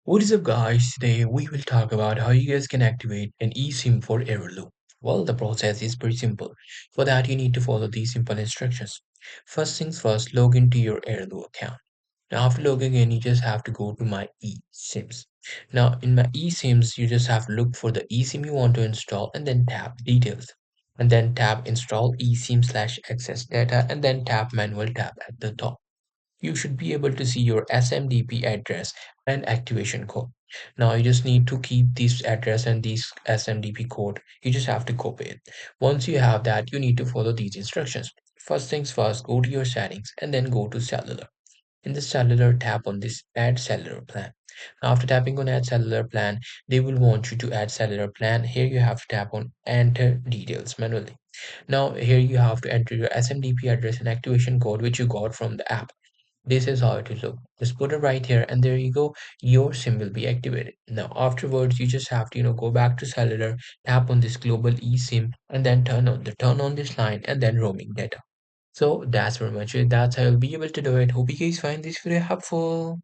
What is up, guys? Today we will talk about how you guys can activate an eSIM for Airalo. Well, the process is pretty simple. For that, you need to follow these simple instructions. First things first, log into your Airalo account. Now, after logging in, you just have to go to my eSIMs. Now, in my eSIMs, you just have to look for the eSIM you want to install and then tap details. And then tap install eSIM slash access data and then tap manual tab at the top. You should be able to see your SMDP address and activation code. Now you just need to keep this address and this SMDP code. You just have to copy it. Once you have that, you need to follow these instructions. First things first, go to your settings and then go to cellular. In the cellular, tap on this add cellular plan. After tapping on add cellular plan, they will want you to add cellular plan. Here you have to tap on enter details manually. Now here you have to enter your SMDP address and activation code which you got from the app. This is how it will look. Just put it right here and there you go. Your SIM will be activated. Now afterwards you just have to go back to cellular, tap on this global eSIM and then turn on this line and then roaming data. So that's pretty much it. That's how you'll be able to do it. Hope you guys find this video helpful.